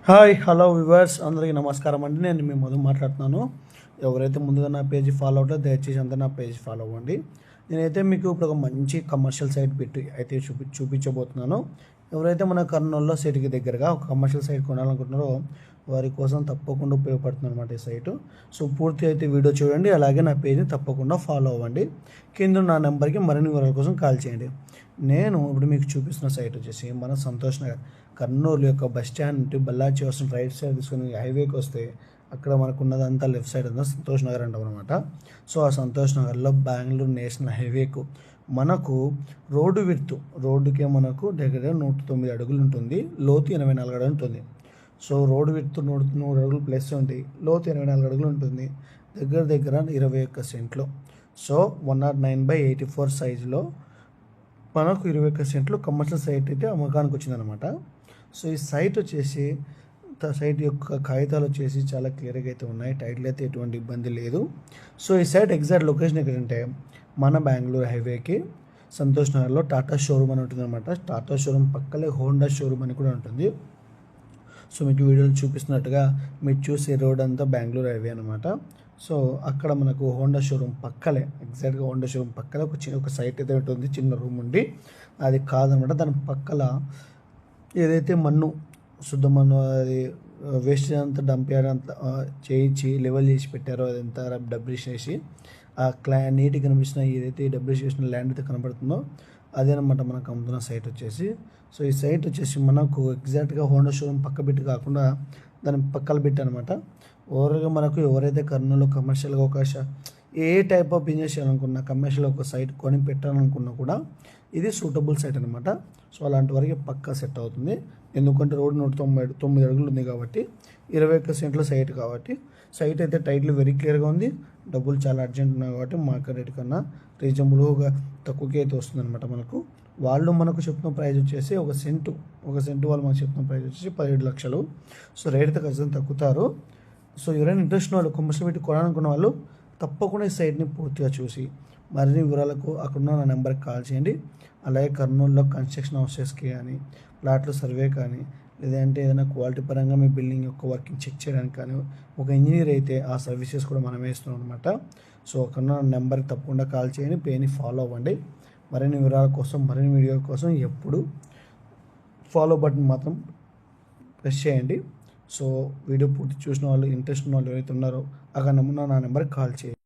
Hi hello viewers అందరికీ నమస్కారం అండి. నేను మీ మధు మాట్లాడుతున్నాను. ఎవరైతే ముందుగా నా పేజ్ ఫాలో అవుతారో దయచేసి అంతా నా పేజ్ ఫాలో అవ్వండి. నేనైతే మీకు ఇప్పుడు ఒక మంచి కమర్షియల్ సైట్ పెట్టి అయితే చూపించబోతున్నాను. ఎవరైతే మన కర్నూలులో సిటీకి దగ్గరగా ఒక కమర్షియల్ సైట్ కొనాలనుకుంటున్నారో వారి కోసం తప్పకుండా ఉపయోగపడుతుంది అనమాట ఈ సైటు. సో పూర్తి అయితే వీడియో చూడండి, అలాగే నా పేజ్ని తప్పకుండా ఫాలో అవ్వండి. కింద నా నెంబర్కి మరిన్ని వివరాల కోసం కాల్ చేయండి. నేను ఇప్పుడు మీకు చూపిస్తున్న సైట్ వచ్చేసి మన సంతోష్ నగర్, కర్నూలు యొక్క బస్ స్టాండ్ నుండి బల్లాచి వస్తుంది రైట్ సైడ్ తీసుకుని హైవేకి వస్తే అక్కడ మనకు ఉన్నదంతా లెఫ్ట్ సైడ్ ఉందా సంతోష్ నగర్ అంటాం అనమాట. సో ఆ సంతోష్ నగర్లో బెంగళూరు నేషనల్ హైవేకు మనకు రోడ్డుకే మనకు దగ్గర 109 అడుగులు ఉంటుంది, లోతు 84 అడుగులు ఉంటుంది. సో రోడ్డు విడ్త్ 103 అడుగులు ప్లస్ ఉంది, లోతు 84 అడుగులు ఉంటుంది. దగ్గర 21 సెంట్లు. సో 109/84 సైజులో మనకు 21 సెంట్లు కమర్షియల్ సైట్ అయితే అమ్మకానికి వచ్చిందనమాట. సో ఈ సైట్ వచ్చేసి సైట్ యొక్క కాగితాలు వచ్చేసి చాలా క్లియర్గా అయితే ఉన్నాయి, టైటిల్ అయితే ఎటువంటి ఇబ్బంది లేదు. సో ఈ సైట్ ఎగ్జాక్ట్ లొకేషన్ ఎక్కడంటే మన బెంగళూరు హైవేకి సంతోష్ నగర్లో టాటా షోరూమ్ అని ఉంటుంది అనమాట. టాటా షోరూమ్ పక్కలే హోండా షోరూమ్ అని కూడా ఉంటుంది. సో మీకు వీడియోలు చూపిస్తున్నట్టుగా మీరు చూసే రోడ్ అంతా బెంగళూరు హైవే అనమాట. సో అక్కడ మనకు హోండా షోరూమ్ పక్కలే, ఎగ్జాక్ట్గా హోండా షోరూమ్ పక్కలే ఒక సైట్ అయితే ఉంటుంది, చిన్న రూమ్ ఉండి. అది కాదనమాట, దాని పక్కల ఏదైతే మన్ను శుద్ధ మన్ను అది వేస్ట్ అంతా డంప్ యార్డ్ అంతా చేయించి లెవెల్ చేసి పెట్టారో అదంతా డబ్బులు చేసి ఆ నీట్గా కనిపిస్తున్న ఏదైతే డబ్బులు చేసిన ల్యాండ్ అయితే కనబడుతుందో అదేనమాట మనకు అమ్ముతున్న సైట్ వచ్చేసి. సో ఈ సైట్ వచ్చేసి మనకు ఎగ్జాక్ట్గా హోండా షోరూమ్ పక్క పెట్టి కాకుండా దాని పక్కల పెట్టి అనమాట. ఓవర్గా మనకు ఎవరైతే కర్నూలులో కమర్షియల్గా ఒక ఏ టైప్ ఆఫ్ బిజినెస్ చేయాలనుకున్నా, కమర్షియల్ ఒక సైట్ కొని పెట్టాలనుకున్నా కూడా ఇది సూటబుల్ సైట్ అనమాట. సో అలాంటి వరకు పక్కా సెట్ అవుతుంది. ఎందుకంటే రోడ్ 109 అడుగులు ఉంది కాబట్టి 21 సెంట్ల సైట్ కాబట్టి సైట్ అయితే టైటిల్ వెరీ క్లియర్గా ఉంది. డబ్బులు చాలా అర్జెంట్ ఉన్నాయి కాబట్టి మార్కెట్ రేట్ కన్నా రీజనబుల్గా తక్కువకి అయితే వస్తుందన్నమాట మనకు. వాళ్ళు మనకు చెప్తున్న ప్రైస్ వచ్చేసి ఒక సెంటు వాళ్ళు మనకు చెప్తున్న ప్రైస్ వచ్చేసి 17 లక్షలు. సో రేట్ అయితే ఖచ్చితంగా తగ్గుతారు. సో ఎవరైనా ఇంట్రెస్ట్ ఉన్న వాళ్ళు కమర్షియల్ పెట్టి కొనాలనుకున్న వాళ్ళు తప్పకుండా ఈ సైట్ని పూర్తిగా చూసి మరిన్ని వివరాలకు అక్కడున్న నా నెంబర్కి కాల్ చేయండి. అలాగే కర్నూలులో కన్స్ట్రక్షన్ హౌసెస్కి కానీ, ప్లాట్లు సర్వే కానీ, లేదంటే ఏదైనా క్వాలిటీ పరంగా మీ బిల్డింగ్ యొక్క వర్కింగ్ చెక్ చేయడానికి కానీ ఒక ఇంజనీర్ అయితే ఆ సర్వీసెస్ కూడా మనమే ఇస్తున్నాం అనమాట. సో అక్కడున్న నెంబర్కి తప్పకుండా కాల్ చేయండి, పేని ఫాలో అవ్వండి. మరిన్ని వివరాల కోసం, మరిన్ని వీడియో కోసం ఎప్పుడు ఫాలో బటన్ మాత్రం ప్రెస్ చేయండి. సో వీడియో పూర్తి చూసిన వాళ్ళు, ఇంట్రెస్ట్ ఉన్న వాళ్ళు ఎవరైతే ఉన్నారో అక్కడ నా నెంబర్కి కాల్ చేయండి.